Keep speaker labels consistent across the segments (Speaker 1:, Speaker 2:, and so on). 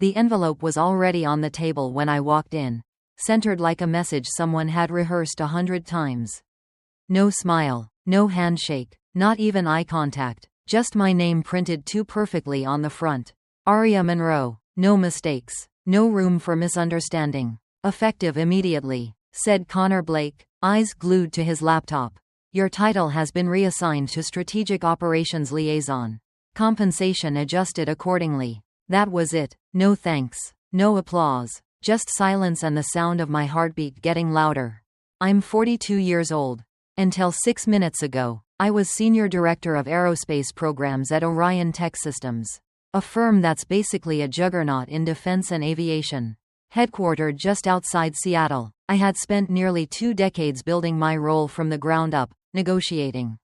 Speaker 1: The envelope was already on the table when I walked in, centered like a message someone had rehearsed 100 times. No smile, no handshake, not even eye contact, just my name printed too perfectly on the front. Aria Monroe. No mistakes, no room for misunderstanding. Effective immediately, said Connor Blake, eyes glued to his laptop. Your title has been reassigned to Strategic Operations Liaison. Compensation adjusted accordingly. That was it. No thanks, no applause, just silence and the sound of my heartbeat getting louder. I'm 42 years old. Until 6 minutes ago, I was Senior Director of Aerospace Programs at Orion Tech Systems, a firm that's basically a juggernaut in defense and aviation. Headquartered just outside Seattle, I had spent nearly 2 decades building my role from the ground up, negotiating,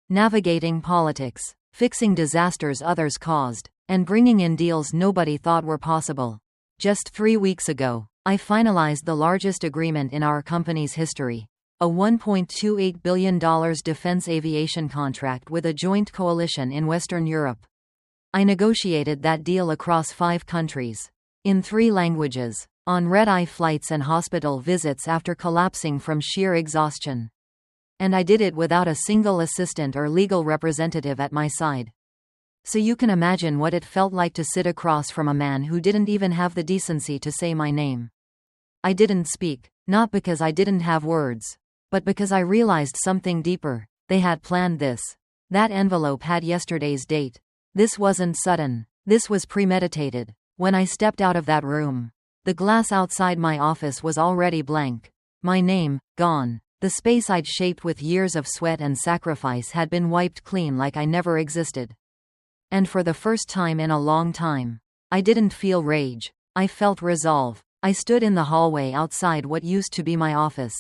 Speaker 1: navigating politics, fixing disasters others caused, and bringing in deals nobody thought were possible. Just 3 weeks ago, I finalized the largest agreement in our company's history, a $1.28 billion defense aviation contract with a joint coalition in Western Europe. I negotiated that deal across 5 countries, in 3 languages, on red-eye flights and hospital visits after collapsing from sheer exhaustion. And I did it without a single assistant or legal representative at my side. So you can imagine what it felt like to sit across from a man who didn't even have the decency to say my name. I didn't speak, not because I didn't have words, but because I realized something deeper. They had planned this. That envelope had yesterday's date. This wasn't sudden. This was premeditated. When I stepped out of that room, the glass outside my office was already blank. My name, gone. The space I'd shaped with years of sweat and sacrifice had been wiped clean like I never existed. And for the first time in a long time, I didn't feel rage. I felt resolve. I stood in the hallway outside what used to be my office,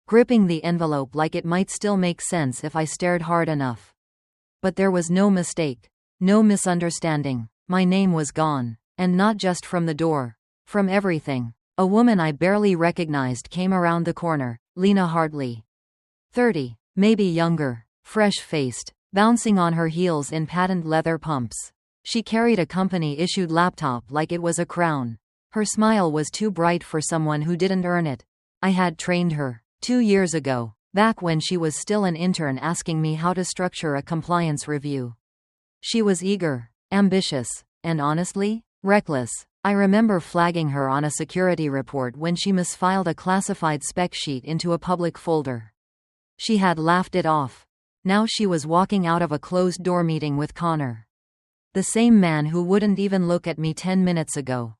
Speaker 1: gripping the envelope like it might still make sense if I stared hard enough. But there was no mistake. No misunderstanding. My name was gone. And not just from the door. From everything. A woman I barely recognized came around the corner, Lena Hartley. 30, maybe younger, fresh-faced, bouncing on her heels in patent leather pumps. She carried a company-issued laptop like it was a crown. Her smile was too bright for someone who didn't earn it. I had trained her 2 years ago, back when she was still an intern asking me how to structure a compliance review. She was eager, ambitious, and honestly, reckless. I remember flagging her on a security report when she misfiled a classified spec sheet into a public folder. She had laughed it off. Now she was walking out of a closed-door meeting with Connor, the same man who wouldn't even look at me 10 minutes ago.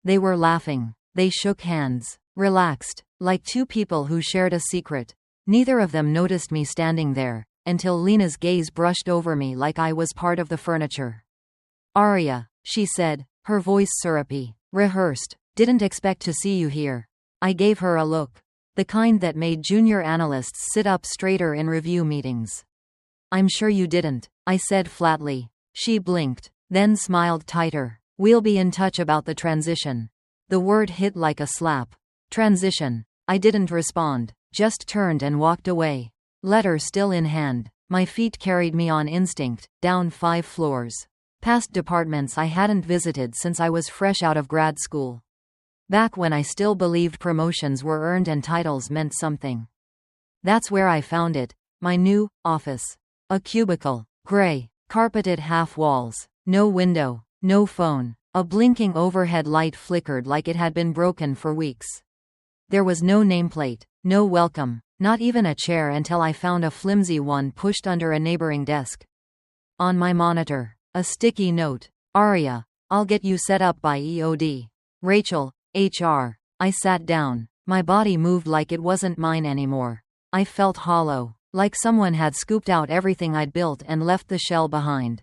Speaker 1: They were laughing. They shook hands, relaxed, like 2 people who shared a secret. Neither of them noticed me standing there, until Lena's gaze brushed over me like I was part of the furniture. Aria, she said, her voice syrupy, rehearsed. Didn't expect to see you here. I gave her a look. The kind that made junior analysts sit up straighter in review meetings. I'm sure you didn't, I said flatly. She blinked, then smiled tighter. We'll be in touch about the transition. The word hit like a slap. Transition. I didn't respond, just turned and walked away. Letter still in hand. My feet carried me on instinct, down 5 floors. Past departments I hadn't visited since I was fresh out of grad school. Back when I still believed promotions were earned and titles meant something. That's where I found it. My new office. A cubicle. Gray. Carpeted half walls. No window. No phone. A blinking overhead light flickered like it had been broken for weeks. There was no nameplate. No welcome. Not even a chair until I found a flimsy one pushed under a neighboring desk. On my monitor, a sticky note. Aria, I'll get you set up by EOD. Rachel, HR. I sat down. My body moved like it wasn't mine anymore. I felt hollow, like someone had scooped out everything I'd built and left the shell behind.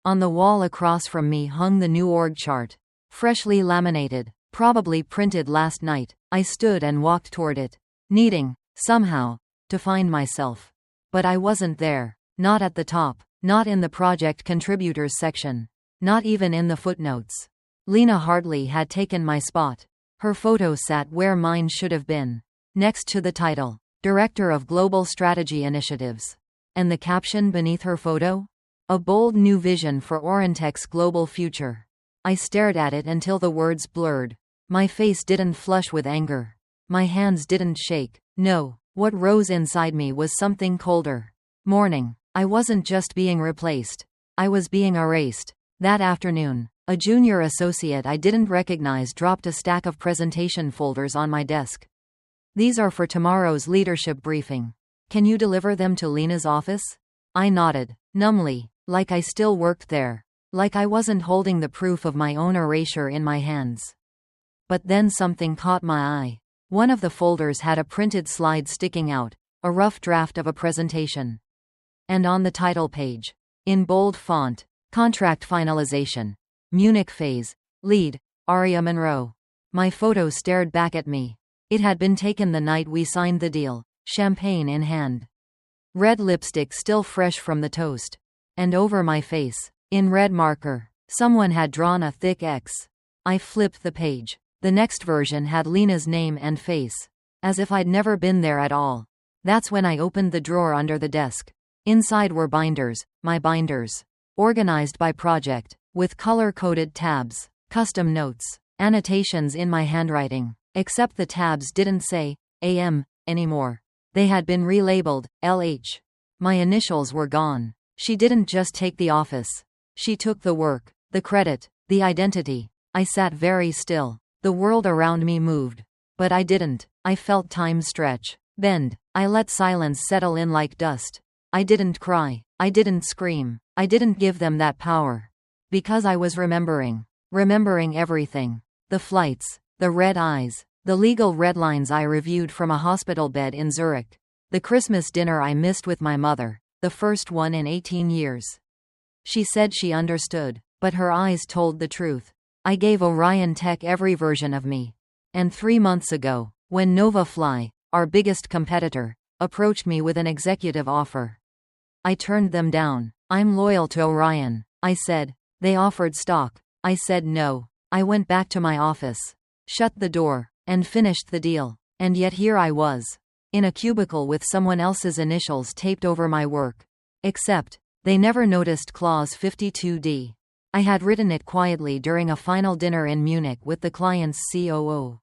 Speaker 1: On the wall across from me hung the new org chart. Freshly laminated, probably printed last night. I stood and walked toward it, needing, somehow, to find myself. But I wasn't there. Not at the top. Not in the project contributors section. Not even in the footnotes. Lena Hartley had taken my spot. Her photo sat where mine should have been. Next to the title, Director of Global Strategy Initiatives. And the caption beneath her photo? A bold new vision for Orentech's global future. I stared at it until the words blurred. My face didn't flush with anger. My hands didn't shake. No, what rose inside me was something colder. Mourning. I wasn't just being replaced. I was being erased. That afternoon, a junior associate I didn't recognize dropped a stack of presentation folders on my desk. "These are for tomorrow's leadership briefing. Can you deliver them to Lena's office?" I nodded, numbly, like I still worked there. Like I wasn't holding the proof of my own erasure in my hands. But then something caught my eye. One of the folders had a printed slide sticking out, a rough draft of a presentation. And on the title page, in bold font, "Contract Finalization. Munich Phase. Lead, Aria Monroe." My photo stared back at me. It had been taken the night we signed the deal, champagne in hand. Red lipstick still fresh from the toast. And over my face, in red marker, someone had drawn a thick X. I flipped the page. The next version had Lena's name and face. As if I'd never been there at all. That's when I opened the drawer under the desk. Inside were binders, my binders. Organized by project, with color-coded tabs, custom notes, annotations in my handwriting. Except the tabs didn't say AM anymore. They had been relabeled LH. My initials were gone. She didn't just take the office. She took the work, the credit, the identity. I sat very still. The world around me moved. But I didn't. I felt time stretch, bend. I let silence settle in like dust. I didn't cry. I didn't scream. I didn't give them that power. Because I was remembering. Remembering everything. The flights, the red eyes, the legal red lines I reviewed from a hospital bed in Zurich. The Christmas dinner I missed with my mother, the first one in 18 years. She said she understood, but her eyes told the truth. I gave Orion Tech every version of me. And 3 months ago, when Nova Fly, our biggest competitor, approached me with an executive offer, I turned them down. "I'm loyal to Orion," I said. They offered stock. I said no. I went back to my office, shut the door, and finished the deal. And yet here I was, in a cubicle with someone else's initials taped over my work. Except, they never noticed Clause 52D. I had written it quietly during a final dinner in Munich with the client's COO.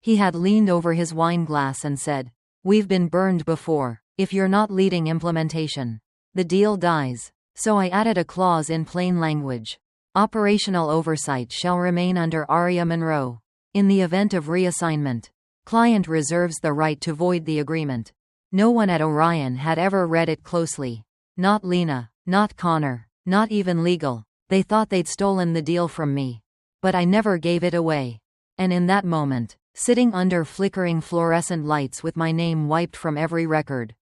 Speaker 1: He had leaned over his wine glass and said, "We've been burned before. If you're not leading implementation, the deal dies." So I added a clause in plain language. Operational oversight shall remain under Aria Monroe. In the event of reassignment, client reserves the right to void the agreement. No one at Orion had ever read it closely. Not Lena, not Connor, not even legal. They thought they'd stolen the deal from me. But I never gave it away. And in that moment, sitting under flickering fluorescent lights with my name wiped from every record,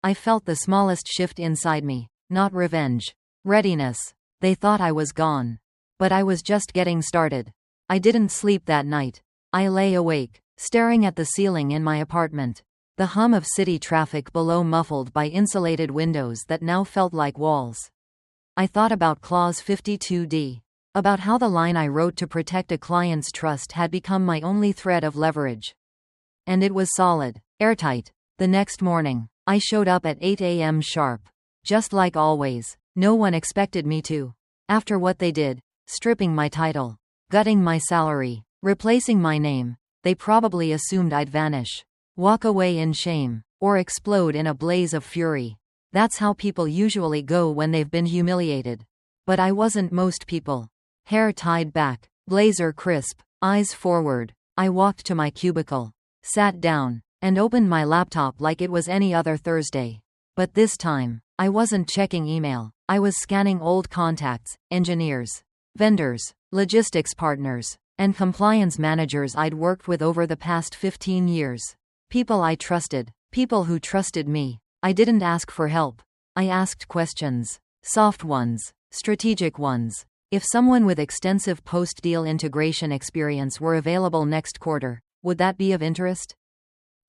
Speaker 1: I felt the smallest shift inside me. Not revenge. Readiness. They thought I was gone. But I was just getting started. I didn't sleep that night. I lay awake, staring at the ceiling in my apartment. The hum of city traffic below muffled by insulated windows that now felt like walls. I thought about Clause 52D. About how the line I wrote to protect a client's trust had become my only thread of leverage. And it was solid, airtight. The next morning, I showed up at 8 a.m. sharp. Just like always, no one expected me to. After what they did, stripping my title, gutting my salary, replacing my name, they probably assumed I'd vanish, walk away in shame, or explode in a blaze of fury. That's how people usually go when they've been humiliated. But I wasn't most people. Hair tied back, blazer crisp, eyes forward. I walked to my cubicle, sat down, and opened my laptop like it was any other Thursday. But this time, I wasn't checking email. I was scanning old contacts, engineers, vendors, logistics partners, and compliance managers I'd worked with over the past 15 years. People I trusted, people who trusted me. I didn't ask for help. I asked questions. Soft ones, strategic ones. If someone with extensive post-deal integration experience were available next quarter, would that be of interest?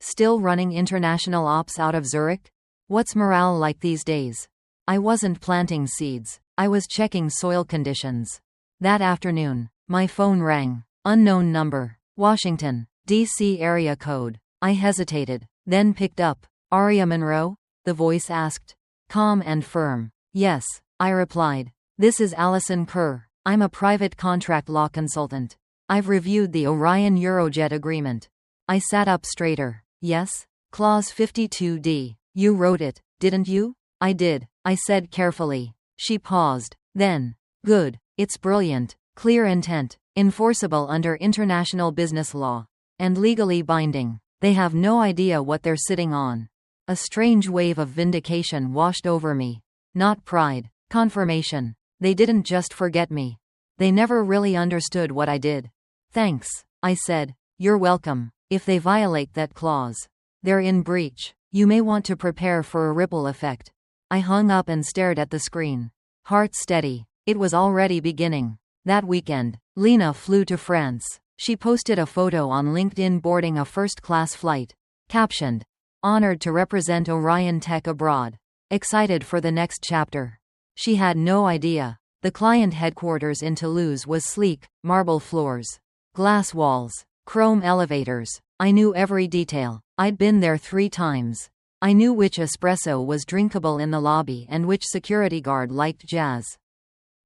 Speaker 1: Still running international ops out of Zurich? What's morale like these days? I wasn't planting seeds. I was checking soil conditions. That afternoon, my phone rang. Unknown number. Washington, D.C. area code. I hesitated, then picked up. "Aria Monroe?" the voice asked. Calm and firm. "Yes," I replied. "This is Allison Kerr." I'm a private contract law consultant. I've reviewed the Orion Eurojet agreement. I sat up straighter. Yes? Clause 52D. You wrote it, didn't you? I did, I said carefully. She paused. Then. Good. It's brilliant. Clear intent. Enforceable under international business law. And legally binding. They have no idea what they're sitting on. A strange wave of vindication washed over me. Not pride. Confirmation. They didn't just forget me. They never really understood what I did. Thanks, I said. You're welcome. If they violate that clause, they're in breach. You may want to prepare for a ripple effect. I hung up and stared at the screen. Heart steady. It was already beginning. That weekend, Lena flew to France. She posted a photo on LinkedIn boarding a first-class flight. Captioned, "Honored to represent Orion Tech abroad. Excited for the next chapter." She had no idea. The client headquarters in Toulouse was sleek, marble floors, glass walls, chrome elevators. I knew every detail. I'd been there 3 times. I knew which espresso was drinkable in the lobby and which security guard liked jazz.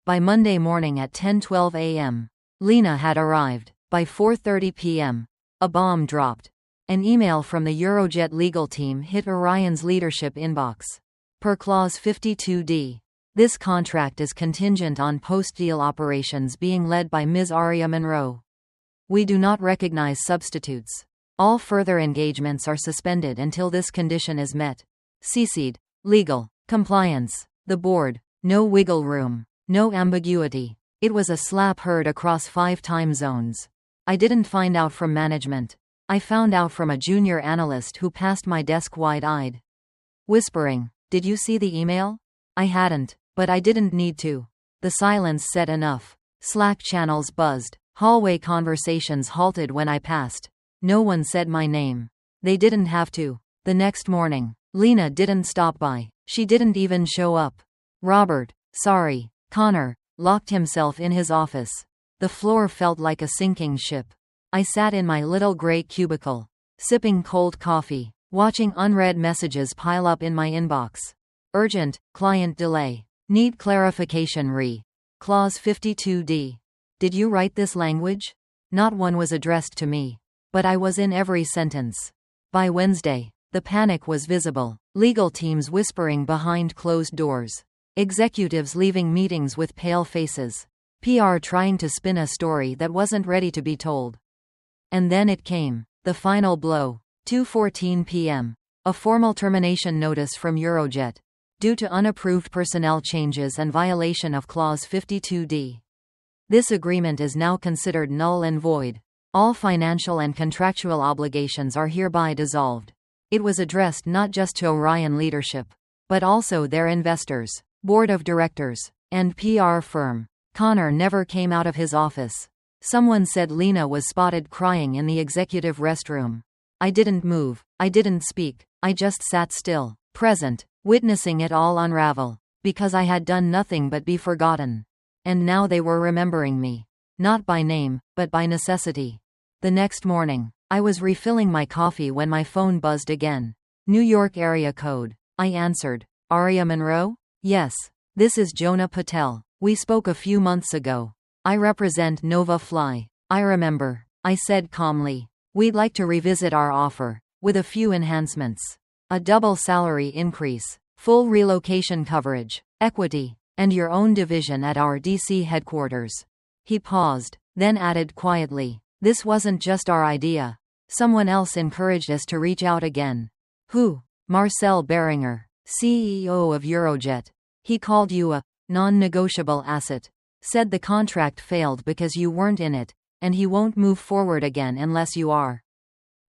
Speaker 1: By Monday morning at 10:12 a.m., Lena had arrived. By 4:30 p.m., a bomb dropped. An email from the Eurojet legal team hit Orion's leadership inbox. Per Clause 52D, this contract is contingent on post-deal operations being led by Ms. Aria Monroe. We do not recognize substitutes. All further engagements are suspended until this condition is met. CC'd. Legal. Compliance. The board. No wiggle room. No ambiguity. It was a slap heard across 5 time zones. I didn't find out from management. I found out from a junior analyst who passed my desk wide-eyed, whispering, "Did you see the email?" I hadn't, but I didn't need to. The silence said enough. Slack channels buzzed. Hallway conversations halted when I passed. No one said my name. They didn't have to. The next morning, Lena didn't stop by. She didn't even show up. Robert, sorry, Connor, locked himself in his office. The floor felt like a sinking ship. I sat in my little gray cubicle, sipping cold coffee, watching unread messages pile up in my inbox. Urgent, client delay. Need clarification Clause 52D. Did you write this language? Not one was addressed to me. But I was in every sentence. By Wednesday, the panic was visible. Legal teams whispering behind closed doors. Executives leaving meetings with pale faces. PR trying to spin a story that wasn't ready to be told. And then it came. The final blow. 2:14 p.m. A formal termination notice from Eurojet. Due to unapproved personnel changes and violation of Clause 52D. This agreement is now considered null and void. All financial and contractual obligations are hereby dissolved. It was addressed not just to Orion leadership, but also their investors, board of directors, and PR firm. Connor never came out of his office. Someone said Lena was spotted crying in the executive restroom. I didn't move. I didn't speak. I just sat still, present, witnessing it all unravel, because I had done nothing but be forgotten. And now they were remembering me. Not by name, but by necessity. The next morning, I was refilling my coffee when my phone buzzed again. New York area code. I answered. Aria Monroe? Yes. This is Jonah Patel. We spoke a few months ago. I represent Nova Fly. I remember. I said calmly. We'd like to revisit our offer, with a few enhancements. A double salary increase, full relocation coverage, equity, and your own division at our DC headquarters. He paused, then added quietly, "This wasn't just our idea. Someone else encouraged us to reach out again." Who? Marcel Beringer, CEO of Eurojet. He called you a non-negotiable asset. Said the contract failed because you weren't in it, and he won't move forward again unless you are.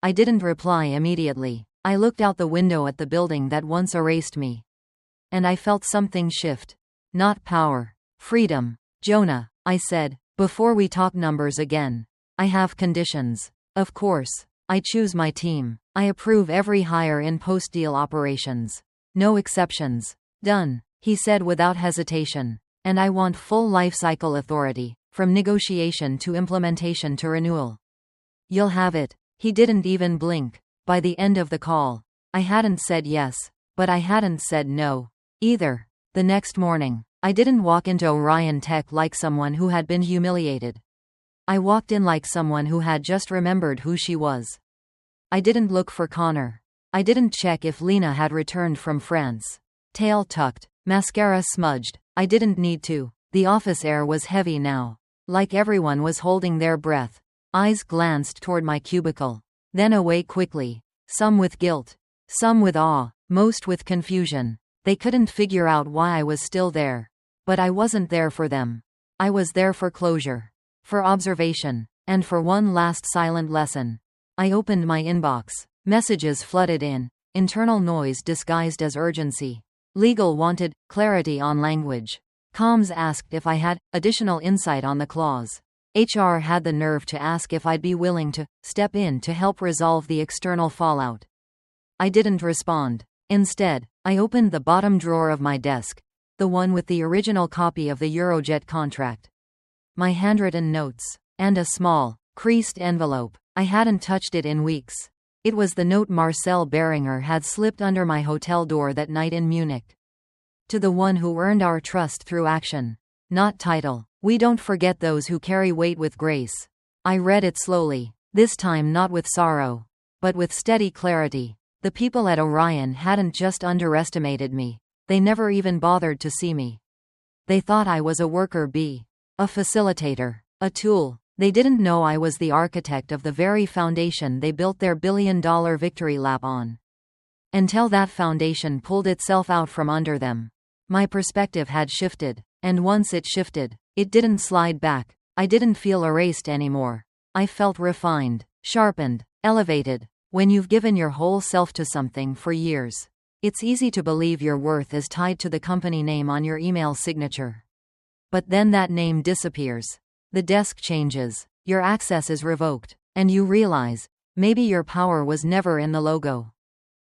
Speaker 1: I didn't reply immediately. I looked out the window at the building that once erased me. And I felt something shift. Not power. Freedom. Jonah, I said, before we talk numbers again. I have conditions. Of course. I choose my team. I approve every hire in post-deal operations. No exceptions. Done, he said without hesitation. And I want full life-cycle authority, from negotiation to implementation to renewal. You'll have it. He didn't even blink. By the end of the call, I hadn't said yes, but I hadn't said no either. The next morning, I didn't walk into Orion Tech like someone who had been humiliated. I walked in like someone who had just remembered who she was. I didn't look for Connor. I didn't check if Lena had returned from France. Tail tucked, mascara smudged. I didn't need to. The office air was heavy now. Like everyone was holding their breath. Eyes glanced toward my cubicle. Then away quickly. Some with guilt. Some with awe. Most with confusion. They couldn't figure out why I was still there. But I wasn't there for them. I was there for closure. For observation. And for one last silent lesson. I opened my inbox. Messages flooded in. Internal noise disguised as urgency. Legal wanted clarity on language. Comms asked if I had additional insight on the clause. HR had the nerve to ask if I'd be willing to step in to help resolve the external fallout. I didn't respond. Instead, I opened the bottom drawer of my desk, the one with the original copy of the Eurojet contract. My handwritten notes. And a small, creased envelope. I hadn't touched it in weeks. It was the note Marcel Beringer had slipped under my hotel door that night in Munich. To the one who earned our trust through action. Not title. We don't forget those who carry weight with grace. I read it slowly, this time not with sorrow, but with steady clarity. The people at Orion hadn't just underestimated me. They never even bothered to see me. They thought I was a worker bee. A facilitator. A tool. They didn't know I was the architect of the very foundation they built their billion-dollar victory lap on. Until that foundation pulled itself out from under them. My perspective had shifted, and once it shifted, it didn't slide back. I didn't feel erased anymore. I felt refined, sharpened, elevated. When you've given your whole self to something for years, it's easy to believe your worth is tied to the company name on your email signature. But then that name disappears. The desk changes, your access is revoked, and you realize, maybe your power was never in the logo.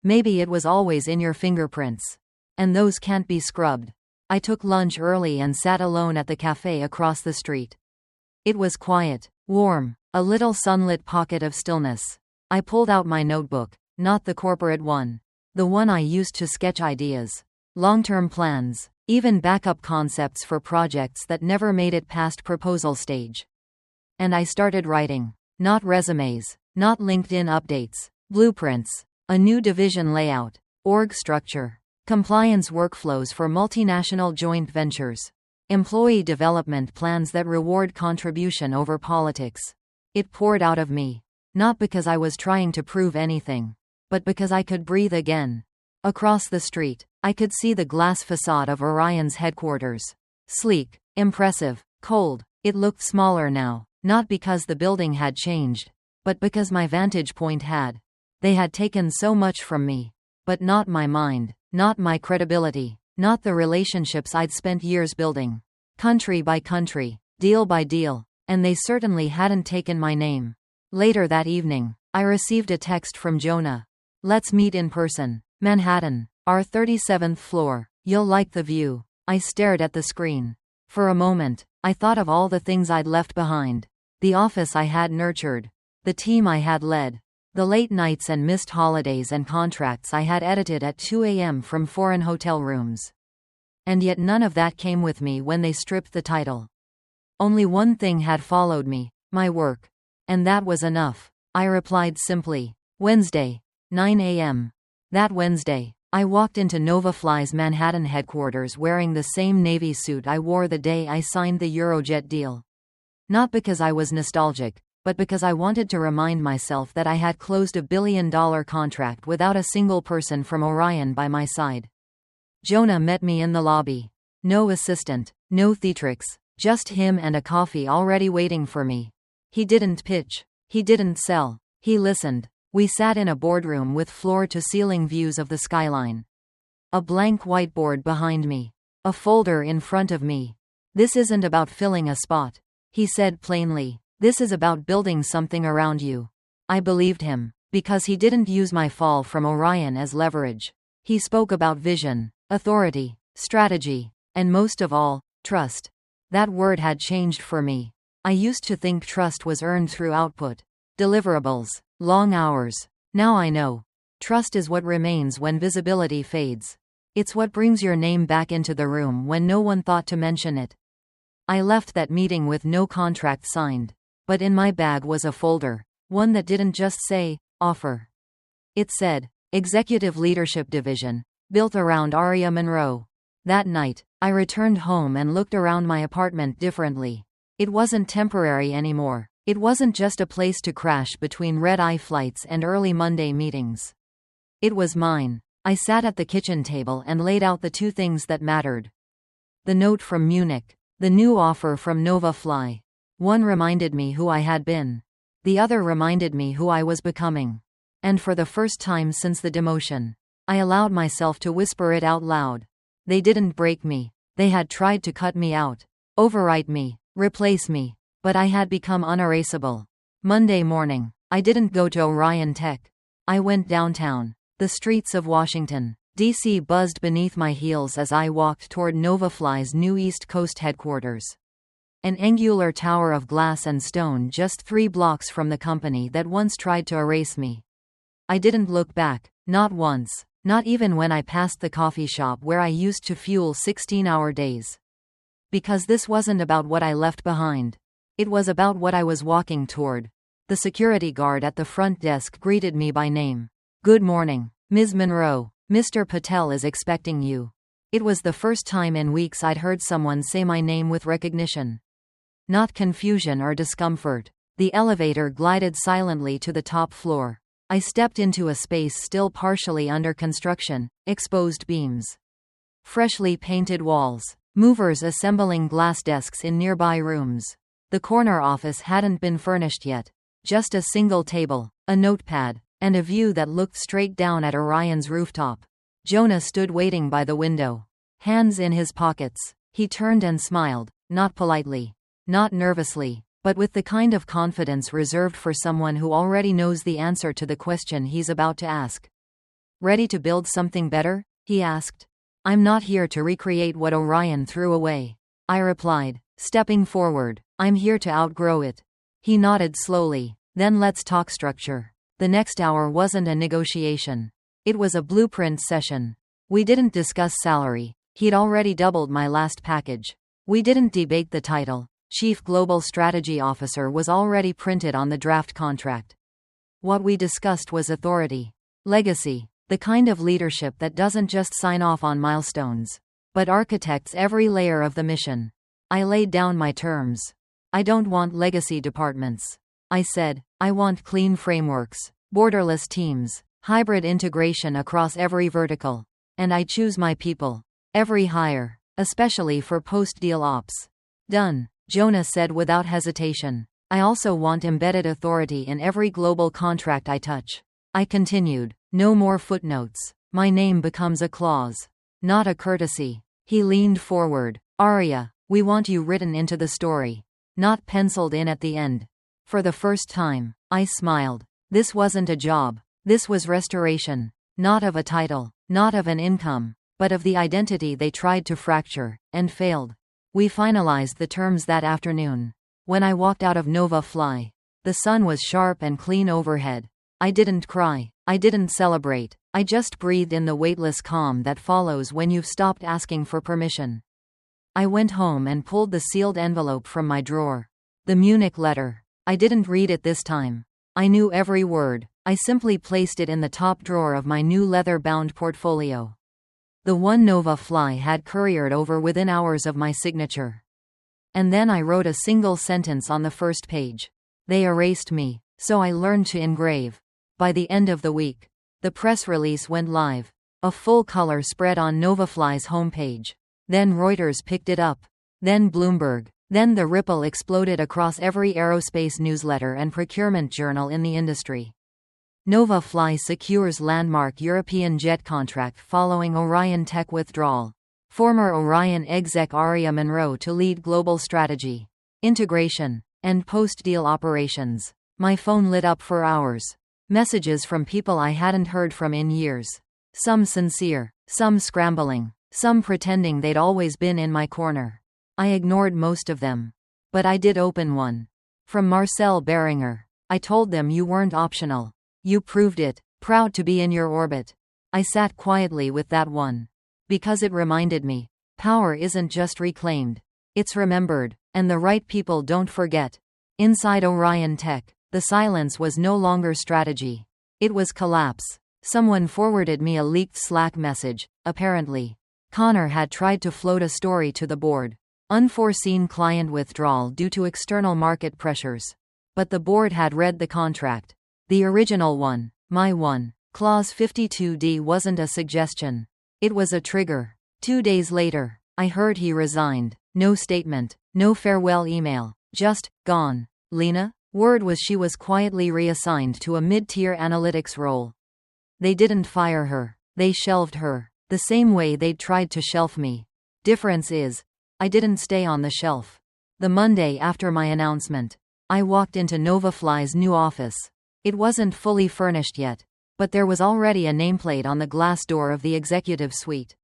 Speaker 1: Maybe it was always in your fingerprints. And those can't be scrubbed. I took lunch early and sat alone at the cafe across the street. It was quiet, warm, a little sunlit pocket of stillness. I pulled out my notebook, not the corporate one. The one I used to sketch ideas. Long-term plans. Even backup concepts for projects that never made it past proposal stage. And I started writing. Not resumes. Not LinkedIn updates. Blueprints. A new division layout. Org structure. Compliance workflows for multinational joint ventures. Employee development plans that reward contribution over politics. It poured out of me. Not because I was trying to prove anything. But because I could breathe again. Across the street, I could see the glass facade of Orion's headquarters. Sleek, impressive, cold. It looked smaller now, not because the building had changed, but because my vantage point had. They had taken so much from me. But not my mind, not my credibility, not the relationships I'd spent years building. Country by country, deal by deal, and they certainly hadn't taken my name. Later that evening, I received a text from Jonah. Let's meet in person. Manhattan. Our 37th floor. You'll like the view. I stared at the screen. For a moment, I thought of all the things I'd left behind. The office I had nurtured. The team I had led. The late nights and missed holidays and contracts I had edited at 2 a.m. from foreign hotel rooms. And yet none of that came with me when they stripped the title. Only one thing had followed me, my work. And that was enough. I replied simply. Wednesday, 9 a.m. That Wednesday, I walked into NovaFly's Manhattan headquarters wearing the same navy suit I wore the day I signed the Eurojet deal. Not because I was nostalgic, but because I wanted to remind myself that I had closed a billion-dollar contract without a single person from Orion by my side. Jonah met me in the lobby. No assistant, no theatrix, just him and a coffee already waiting for me. He didn't pitch. He didn't sell. He listened. We sat in a boardroom with floor-to-ceiling views of the skyline. A blank whiteboard behind me. A folder in front of me. This isn't about filling a spot, he said plainly. This is about building something around you. I believed him, because he didn't use my fall from Orion as leverage. He spoke about vision, authority, strategy, and most of all, trust. That word had changed for me. I used to think trust was earned through output. Deliverables. Long hours. Now I know. Trust is what remains when visibility fades. It's what brings your name back into the room when no one thought to mention it. I left that meeting with no contract signed. But in my bag was a folder. One that didn't just say, offer. It said, Executive Leadership Division, built around Aria Monroe. That night, I returned home and looked around my apartment differently. It wasn't temporary anymore. It wasn't just a place to crash between red-eye flights and early Monday meetings. It was mine. I sat at the kitchen table and laid out the two things that mattered. The note from Munich. The new offer from Nova.I. One reminded me who I had been. The other reminded me who I was becoming. And for the first time since the demotion, I allowed myself to whisper it out loud. They didn't break me. They had tried to cut me out, overwrite me, replace me. But I had become unerasable. Monday morning, I didn't go to Orion Tech. I went downtown. The streets of Washington, D.C. buzzed beneath my heels as I walked toward Nova.I's new East Coast headquarters. An angular tower of glass and stone just 3 blocks from the company that once tried to erase me. I didn't look back, not once, not even when I passed the coffee shop where I used to fuel 16-hour days. Because this wasn't about what I left behind. It was about what I was walking toward. The security guard at the front desk greeted me by name. Good morning, Ms. Monroe. Mr. Patel is expecting you. It was the first time in weeks I'd heard someone say my name with recognition. Not confusion or discomfort. The elevator glided silently to the top floor. I stepped into a space still partially under construction, exposed beams. Freshly painted walls. Movers assembling glass desks in nearby rooms. The corner office hadn't been furnished yet. Just a single table, a notepad, and a view that looked straight down at Orion's rooftop. Jonah stood waiting by the window, hands in his pockets. He turned and smiled, not politely, not nervously, but with the kind of confidence reserved for someone who already knows the answer to the question he's about to ask. Ready to build something better? He asked. I'm not here to recreate what Orion threw away, I replied, stepping forward. I'm here to outgrow it. He nodded slowly. Then let's talk structure. The next hour wasn't a negotiation. It was a blueprint session. We didn't discuss salary. He'd already doubled my last package. We didn't debate the title. Chief Global Strategy Officer was already printed on the draft contract. What we discussed was authority. Legacy. The kind of leadership that doesn't just sign off on milestones, but architects every layer of the mission. I laid down my terms. I don't want legacy departments. I said, I want clean frameworks, borderless teams, hybrid integration across every vertical. And I choose my people. Every hire, especially for post-deal ops. Done, Jonah said without hesitation. I also want embedded authority in every global contract I touch. I continued, no more footnotes. My name becomes a clause, not a courtesy. He leaned forward. Aria, we want you written into the story, not penciled in at the end. For the first time, I smiled. This wasn't a job. This was restoration. Not of a title, not of an income, but of the identity they tried to fracture, and failed. We finalized the terms that afternoon. When I walked out of Nova.I, the sun was sharp and clean overhead. I didn't cry. I didn't celebrate. I just breathed in the weightless calm that follows when you've stopped asking for permission. I went home and pulled the sealed envelope from my drawer. The Munich letter. I didn't read it this time. I knew every word. I simply placed it in the top drawer of my new leather-bound portfolio. The one Nova.I had couriered over within hours of my signature. And then I wrote a single sentence on the first page. They erased me, so I learned to engrave. By the end of the week, the press release went live. A full-color spread on Nova.I's homepage. Then Reuters picked it up. Then Bloomberg. Then the ripple exploded across every aerospace newsletter and procurement journal in the industry. Nova.I secures landmark European jet contract following Orion Tech withdrawal. Former Orion exec Aria Monroe to lead global strategy, integration, and post-deal operations. My phone lit up for hours. Messages from people I hadn't heard from in years. Some sincere, some scrambling, some pretending they'd always been in my corner. I ignored most of them. But I did open one. From Marcel Beringer. I told them you weren't optional. You proved it. Proud to be in your orbit. I sat quietly with that one. Because it reminded me, power isn't just reclaimed. It's remembered, and the right people don't forget. Inside Orion Tech, the silence was no longer strategy. It was collapse. Someone forwarded me a leaked Slack message. Apparently, Connor had tried to float a story to the board. Unforeseen client withdrawal due to external market pressures. But the board had read the contract. The original one, my one. Clause 52D wasn't a suggestion. It was a trigger. 2 days later, I heard he resigned. No statement, no farewell email, just, gone. Lena? Word was she was quietly reassigned to a mid-tier analytics role. They didn't fire her. They shelved her. The same way they'd tried to shelf me. Difference is, I didn't stay on the shelf. The Monday after my announcement, I walked into NovaFly's new office. It wasn't fully furnished yet, but there was already a nameplate on the glass door of the executive suite.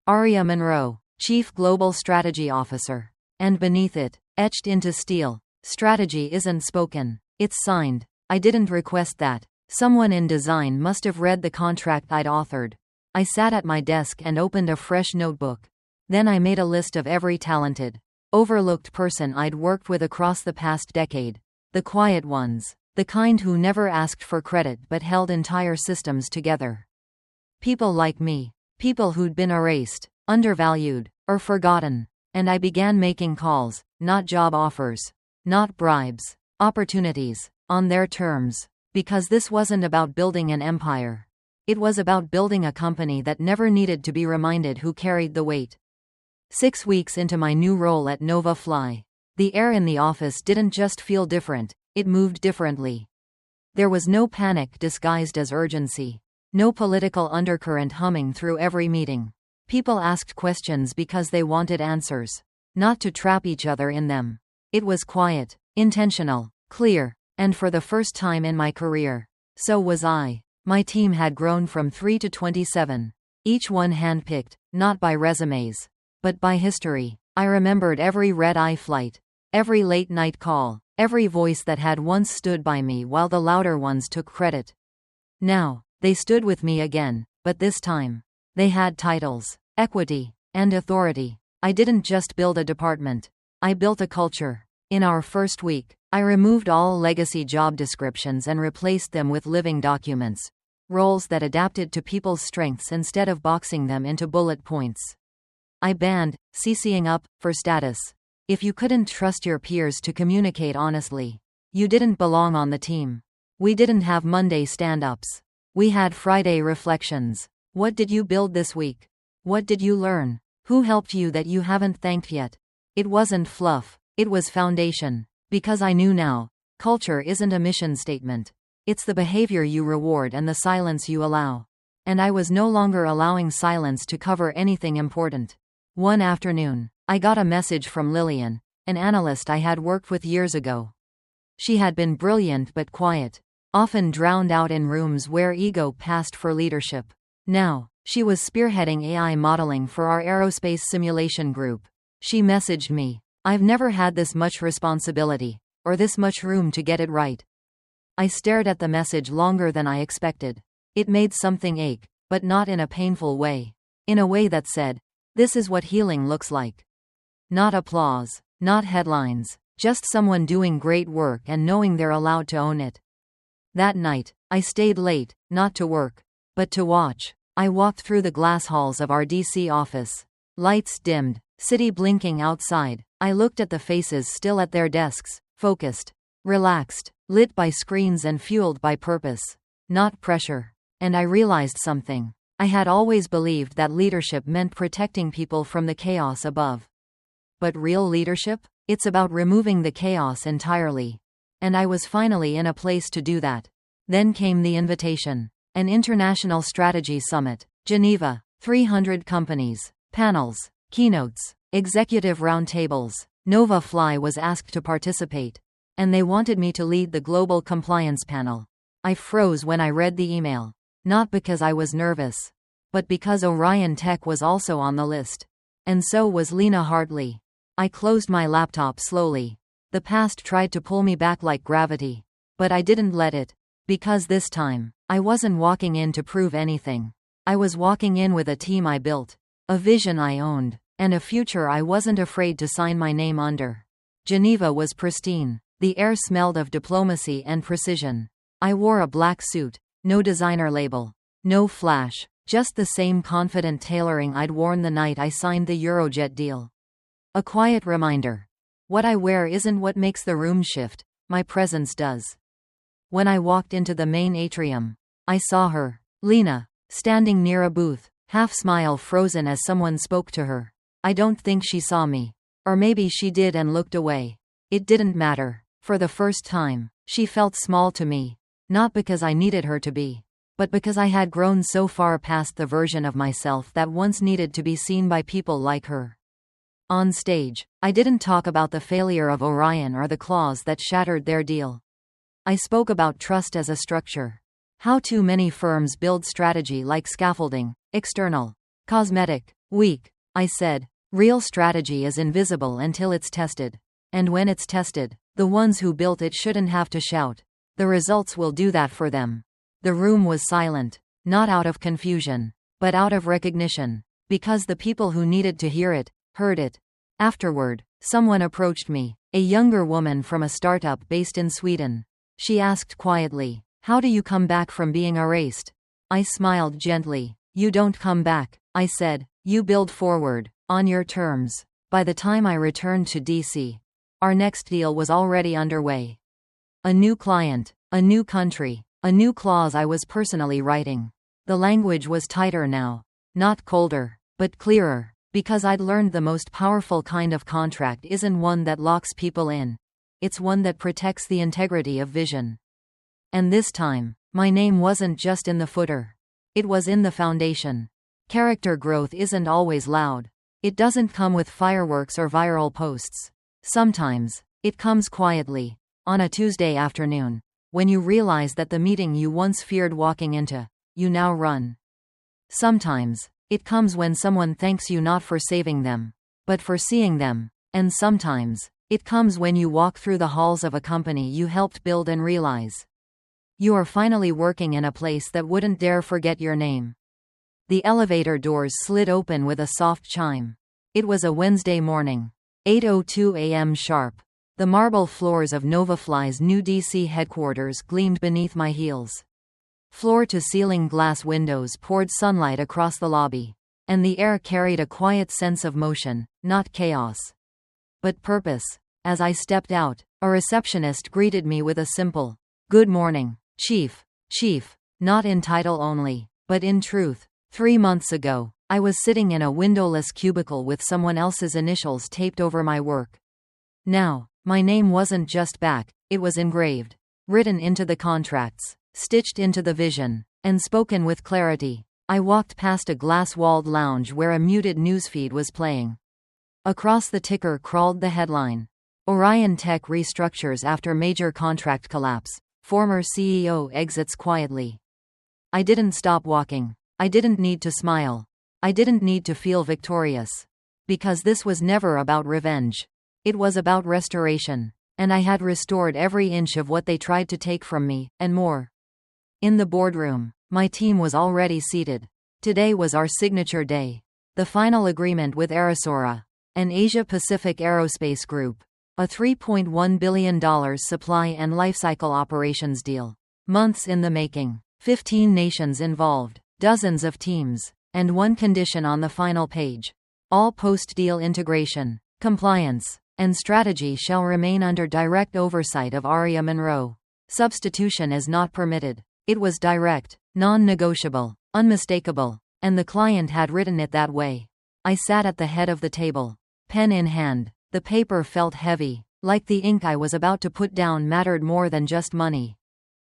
Speaker 1: Aria Monroe, Chief Global Strategy Officer. And beneath it, etched into steel, strategy isn't spoken, it's signed. I didn't request that. Someone in design must have read the contract I'd authored. I sat at my desk and opened a fresh notebook. Then I made a list of every talented, overlooked person I'd worked with across the past decade. The quiet ones. The kind who never asked for credit but held entire systems together. People like me. People who'd been erased, undervalued, or forgotten. And I began making calls, not job offers, not bribes, opportunities, on their terms. Because this wasn't about building an empire. It was about building a company that never needed to be reminded who carried the weight. 6 weeks into my new role at NovaFly, the air in the office didn't just feel different, it moved differently. There was no panic disguised as urgency. No political undercurrent humming through every meeting. People asked questions because they wanted answers, not to trap each other in them. It was quiet, intentional, clear, and for the first time in my career, so was I. My team had grown from 3 to 27, each one handpicked, not by resumes, but by history. I remembered every red-eye flight, every late-night call, every voice that had once stood by me while the louder ones took credit. Now, they stood with me again, but this time, they had titles, equity, and authority. I didn't just build a department. I built a culture. In our first week, I removed all legacy job descriptions and replaced them with living documents. Roles that adapted to people's strengths instead of boxing them into bullet points. I banned CCing up for status. If you couldn't trust your peers to communicate honestly, you didn't belong on the team. We didn't have Monday stand-ups. We had Friday reflections. What did you build this week? What did you learn? Who helped you that you haven't thanked yet? It wasn't fluff. It was foundation. Because I knew now, culture isn't a mission statement. It's the behavior you reward and the silence you allow. And I was no longer allowing silence to cover anything important. One afternoon, I got a message from Lillian, an analyst I had worked with years ago. She had been brilliant but quiet, often drowned out in rooms where ego passed for leadership. Now, she was spearheading AI modeling for our aerospace simulation group. She messaged me, "I've never had this much responsibility, or this much room to get it right." I stared at the message longer than I expected. It made something ache, but not in a painful way. In a way that said, this is what healing looks like. Not applause, not headlines, just someone doing great work and knowing they're allowed to own it. That night, I stayed late, not to work, but to watch. I walked through the glass halls of our DC office. Lights dimmed, city blinking outside. I looked at the faces still at their desks, focused, relaxed, lit by screens and fueled by purpose, not pressure. And I realized something. I had always believed that leadership meant protecting people from the chaos above. But real leadership? It's about removing the chaos entirely. And I was finally in a place to do that. Then came the invitation. An international strategy summit. Geneva. 300 companies. Panels. Keynotes. Executive roundtables. NovaFly was asked to participate. And they wanted me to lead the global compliance panel. I froze when I read the email. Not because I was nervous, but because Orion Tech was also on the list. And so was Lena Hartley. I closed my laptop slowly. The past tried to pull me back like gravity. But I didn't let it. Because this time, I wasn't walking in to prove anything. I was walking in with a team I built. A vision I owned, and a future I wasn't afraid to sign my name under. Geneva was pristine. The air smelled of diplomacy and precision. I wore a black suit, no designer label, no flash, just the same confident tailoring I'd worn the night I signed the Eurojet deal. A quiet reminder. What I wear isn't what makes the room shift, my presence does. When I walked into the main atrium, I saw her, Lena, standing near a booth, half smile frozen as someone spoke to her. I don't think she saw me. Or maybe she did and looked away. It didn't matter. For the first time, she felt small to me. Not because I needed her to be, but because I had grown so far past the version of myself that once needed to be seen by people like her. On stage, I didn't talk about the failure of Orion or the clause that shattered their deal. I spoke about trust as a structure. How too many firms build strategy like scaffolding, external, cosmetic, weak. I said, real strategy is invisible until it's tested. And when it's tested, the ones who built it shouldn't have to shout. The results will do that for them. The room was silent, not out of confusion, but out of recognition, because the people who needed to hear it, heard it. Afterward, someone approached me, a younger woman from a startup based in Sweden. She asked quietly, "How do you come back from being erased?" I smiled gently. "You don't come back," I said. "You build forward, on your terms." By the time I returned to DC, our next deal was already underway. A new client, a new country, a new clause I was personally writing. The language was tighter now. Not colder, but clearer, because I'd learned the most powerful kind of contract isn't one that locks people in. It's one that protects the integrity of vision. And this time, my name wasn't just in the footer. It was in the foundation. Character growth isn't always loud. It doesn't come with fireworks or viral posts. Sometimes, it comes quietly, on a Tuesday afternoon, when you realize that the meeting you once feared walking into, you now run. Sometimes, it comes when someone thanks you not for saving them, but for seeing them. And sometimes, it comes when you walk through the halls of a company you helped build and realize you are finally working in a place that wouldn't dare forget your name. The elevator doors slid open with a soft chime. It was a Wednesday morning, 8:02 a.m. sharp. The marble floors of Novafly's new DC headquarters gleamed beneath my heels. Floor-to-ceiling glass windows poured sunlight across the lobby, and the air carried a quiet sense of motion, not chaos, but purpose. As I stepped out, a receptionist greeted me with a simple, "Good morning, Chief." Chief, not in title only, but in truth. 3 months ago, I was sitting in a windowless cubicle with someone else's initials taped over my work. Now, my name wasn't just back, it was engraved, written into the contracts, stitched into the vision, and spoken with clarity. I walked past a glass-walled lounge where a muted newsfeed was playing. Across the ticker crawled the headline, "Orion Tech restructures after major contract collapse. Former CEO exits quietly." I didn't stop walking. I didn't need to smile. I didn't need to feel victorious. Because this was never about revenge. It was about restoration. And I had restored every inch of what they tried to take from me, and more. In the boardroom, my team was already seated. Today was our signature day. The final agreement with erasure, an Asia-Pacific aerospace group. A $3.1 billion supply and lifecycle operations deal. Months in the making. 15 nations involved. Dozens of teams. And one condition on the final page. All post-deal integration, compliance, and strategy shall remain under direct oversight of Aria Monroe. Substitution is not permitted. It was direct, non-negotiable, unmistakable, and the client had written it that way. I sat at the head of the table, pen in hand. The paper felt heavy, like the ink I was about to put down mattered more than just money.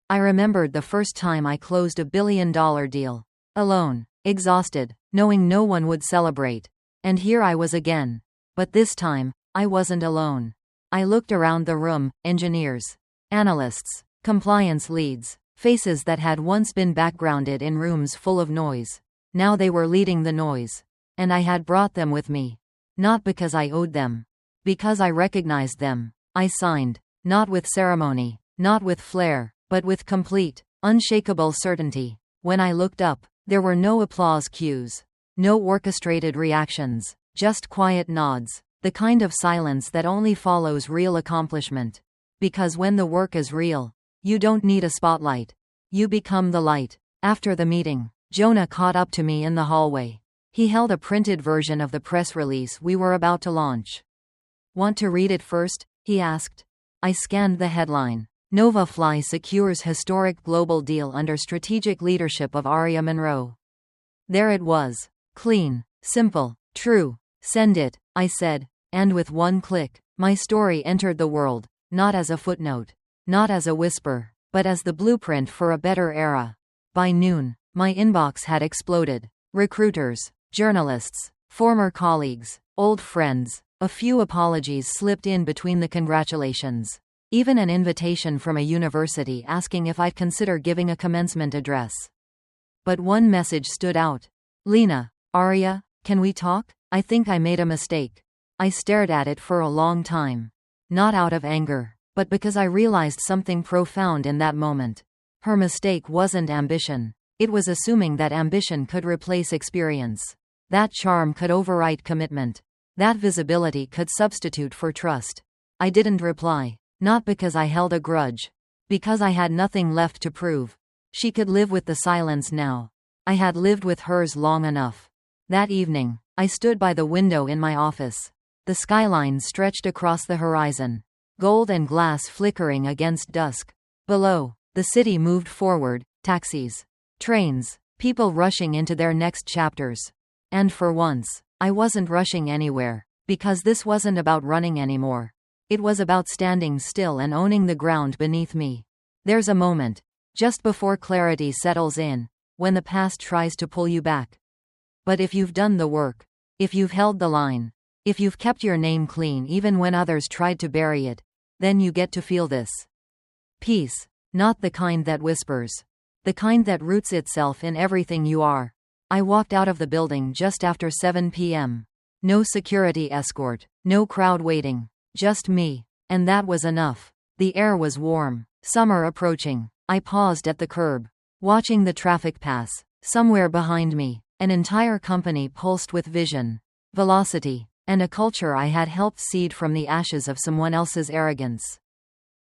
Speaker 1: I remembered the first time I closed a billion-dollar deal. Alone, exhausted, knowing no one would celebrate. And here I was again. But this time, I wasn't alone. I looked around the room, engineers, analysts, compliance leads, faces that had once been backgrounded in rooms full of noise. Now they were leading the noise. And I had brought them with me. Not because I owed them. Because I recognized them. I signed, not with ceremony, not with flair, but with complete, unshakable certainty. When I looked up, there were no applause cues. No orchestrated reactions, just quiet nods, the kind of silence that only follows real accomplishment. Because when the work is real, you don't need a spotlight. You become the light. After the meeting, Jonah caught up to me in the hallway. He held a printed version of the press release we were about to launch. "Want to read it first?" he asked. I scanned the headline. Nova Fly secures historic global deal under strategic leadership of Aria Monroe. There it was. Clean, simple, true. "Send it," I said, and with one click, my story entered the world, not as a footnote, not as a whisper, but as the blueprint for a better era. By noon, my inbox had exploded. Recruiters, journalists, former colleagues, old friends. A few apologies slipped in between the congratulations. Even an invitation from a university asking if I'd consider giving a commencement address. But one message stood out. "Lena, Aria, can we talk? I think I made a mistake." I stared at it for a long time. Not out of anger, but because I realized something profound in that moment. Her mistake wasn't ambition. It was assuming that ambition could replace experience. That charm could overwrite commitment. That visibility could substitute for trust. I didn't reply. Not because I held a grudge. Because I had nothing left to prove. She could live with the silence now. I had lived with hers long enough. That evening, I stood by the window in my office. The skyline stretched across the horizon. Gold and glass flickering against dusk. Below, the city moved forward, taxis, trains, people rushing into their next chapters. And for once, I wasn't rushing anywhere. Because this wasn't about running anymore. It was about standing still and owning the ground beneath me. There's a moment, just before clarity settles in, when the past tries to pull you back. But if you've done the work, if you've held the line, if you've kept your name clean even when others tried to bury it, then you get to feel this. Peace. Not the kind that whispers. The kind that roots itself in everything you are. I walked out of the building just after 7 p.m. No security escort, no crowd waiting. Just me. And that was enough. The air was warm. Summer approaching. I paused at the curb, watching the traffic pass. Somewhere behind me, an entire company pulsed with vision, velocity, and a culture I had helped seed from the ashes of someone else's arrogance.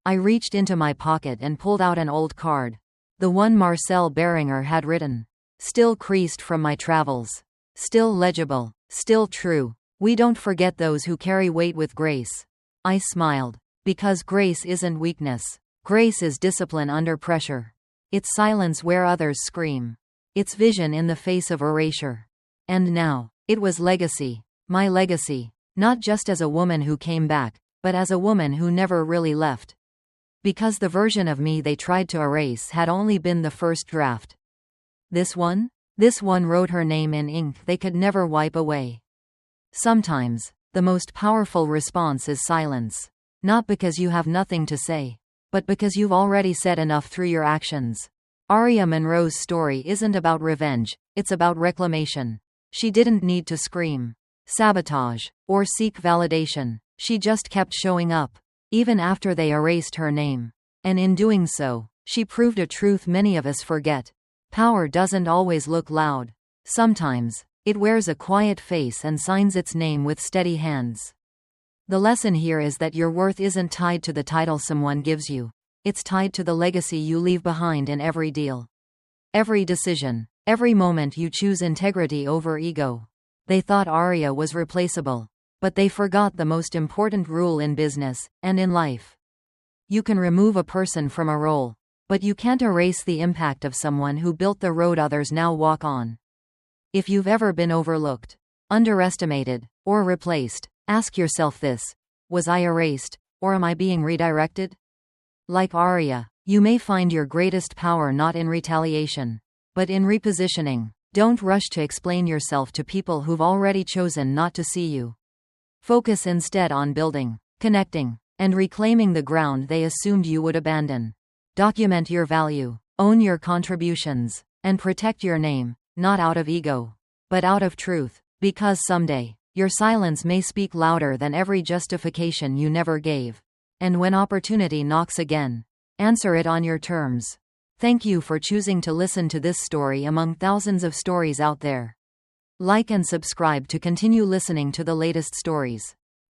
Speaker 1: I reached into my pocket and pulled out an old card. The one Marcel Beringer had written. Still creased from my travels. Still legible. Still true. "We don't forget those who carry weight with grace." I smiled. Because grace isn't weakness. Grace is discipline under pressure. It's silence where others scream. It's vision in the face of erasure. And now, it was legacy. My legacy. Not just as a woman who came back, but as a woman who never really left. Because the version of me they tried to erase had only been the first draft. This one? This one wrote her name in ink they could never wipe away. Sometimes, the most powerful response is silence. Not because you have nothing to say, but because you've already said enough through your actions. Aria Monroe's story isn't about revenge, it's about reclamation. She didn't need to scream, sabotage, or seek validation. She just kept showing up, even after they erased her name. And in doing so, she proved a truth many of us forget. Power doesn't always look loud. Sometimes, it wears a quiet face and signs its name with steady hands. The lesson here is that your worth isn't tied to the title someone gives you. It's tied to the legacy you leave behind in every deal. Every decision. Every moment you choose integrity over ego. They thought Aria was replaceable. But they forgot the most important rule in business, and in life. You can remove a person from a role, but you can't erase the impact of someone who built the road others now walk on. If you've ever been overlooked, underestimated, or replaced, ask yourself this: was I erased, or am I being redirected? Like Aria, you may find your greatest power not in retaliation, but in repositioning. Don't rush to explain yourself to people who've already chosen not to see you. Focus instead on building, connecting, and reclaiming the ground they assumed you would abandon. Document your value, own your contributions, and protect your name, not out of ego, but out of truth, because someday, your silence may speak louder than every justification you never gave. And when opportunity knocks again, answer it on your terms. Thank you for choosing to listen to this story among thousands of stories out there. Like and subscribe to continue listening to the latest stories.